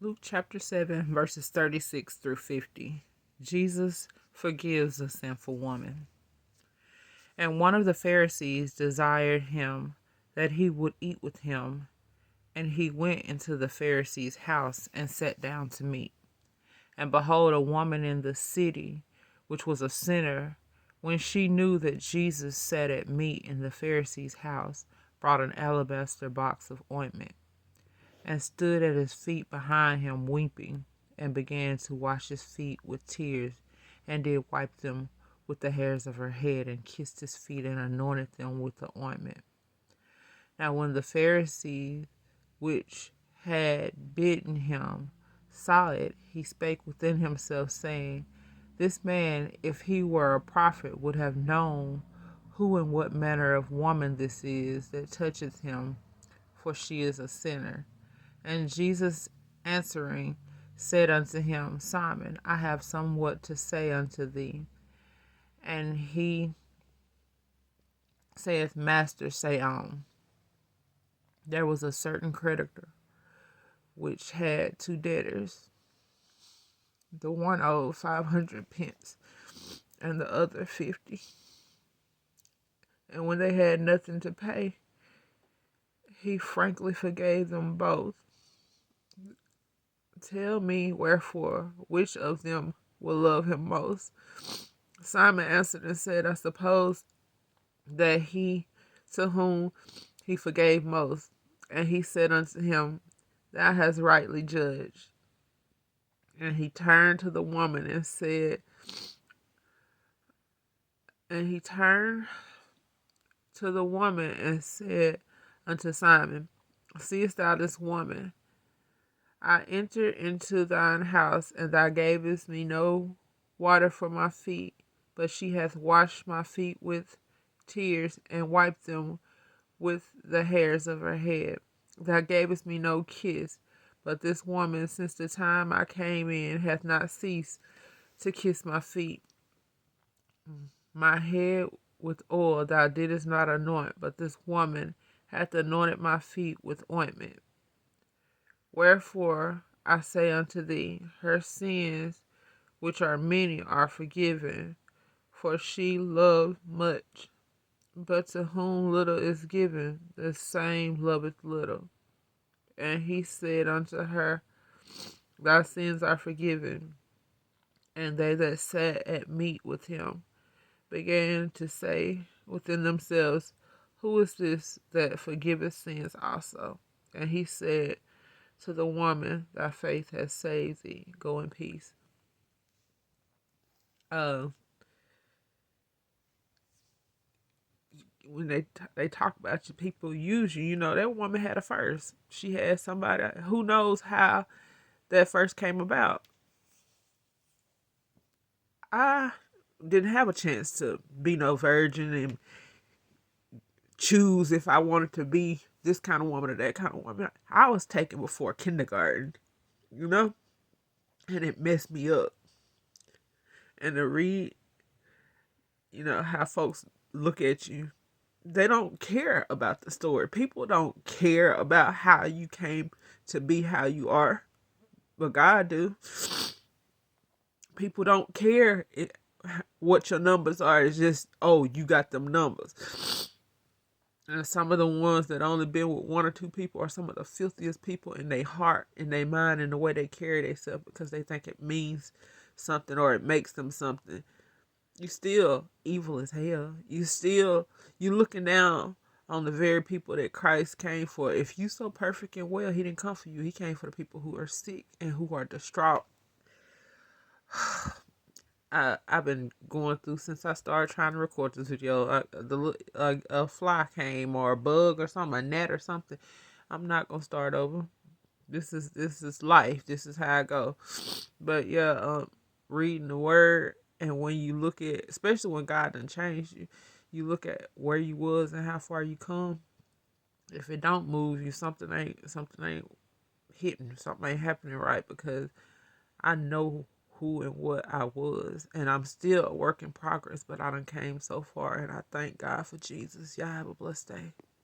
Luke chapter 7, verses 36 through 50. Jesus forgives a sinful woman. And one of the Pharisees desired him that he would eat with him. And he went into the Pharisee's house and sat down to meat. And behold, a woman in the city, which was a sinner, when she knew that Jesus sat at meat in the Pharisee's house, brought an alabaster box of ointment, and stood at his feet behind him weeping, and began to wash his feet with tears, and did wipe them with the hairs of her head, and kissed his feet, and anointed them with the ointment. Now when the Pharisee which had bidden him saw it, he spake within himself, saying, This man, if he were a prophet, would have known who and what manner of woman this is that toucheth him, for she is a sinner. And Jesus answering said unto him, Simon, I have somewhat to say unto thee. And he saith, Master, say on. There was a certain creditor which had two debtors. The one owed 500 pence, and the other 50. And when they had nothing to pay, he frankly forgave them both. Tell me, wherefore, which of them will love him most? Simon answered and said, I suppose that he to whom he forgave most. And he said unto him, Thou hast rightly judged. And he turned to the woman and said, unto Simon, Seest thou this woman? I entered into thine house, and thou gavest me no water for my feet, but she hath washed my feet with tears, and wiped them with the hairs of her head. Thou gavest me no kiss, but this woman, since the time I came in, hath not ceased to kiss my feet. My head with oil thou didst not anoint, but this woman hath anointed my feet with ointment. Wherefore I say unto thee, her sins, which are many, are forgiven, for she loved much. But to whom little is given, the same loveth little. And he said unto her, Thy sins are forgiven. And they that sat at meat with him began to say within themselves, Who is this that forgiveth sins also? And he said to the woman, Thy faith has saved thee. Go in peace. When they talk about you, people use you. You know, that woman had a first. She had somebody. Who knows how that first came about? I didn't have a chance to be no virgin and choose if I wanted to be this kind of woman or that kind of woman. I was taken before kindergarten, you know, and it messed me up. And to read, how folks look at you, they don't care about the story. People don't care about how you came to be how you are, but God do. People don't care what your numbers are. It's just, oh, you got them numbers. And some of the ones that only been with one or two people are some of the filthiest people in their heart, in their mind, in the way they carry themselves, because they think it means something or it makes them something. You still evil as hell. You looking down on the very people that Christ came for. If you so perfect and well, he didn't come for you. He came for the people who are sick and who are distraught. I've been going through since I started trying to record this video. A fly came or a bug or something, a gnat or something. I'm not gonna start over. This is life. This is how I go. But yeah, reading the word, and when you look at, especially when God done changed you, you look at where you was and how far you come. If it don't move you, something ain't hitting. Something ain't happening right, because I know who and what I was, and I'm still a work in progress, but I done came so far, and I thank God for Jesus. Y'all have a blessed day.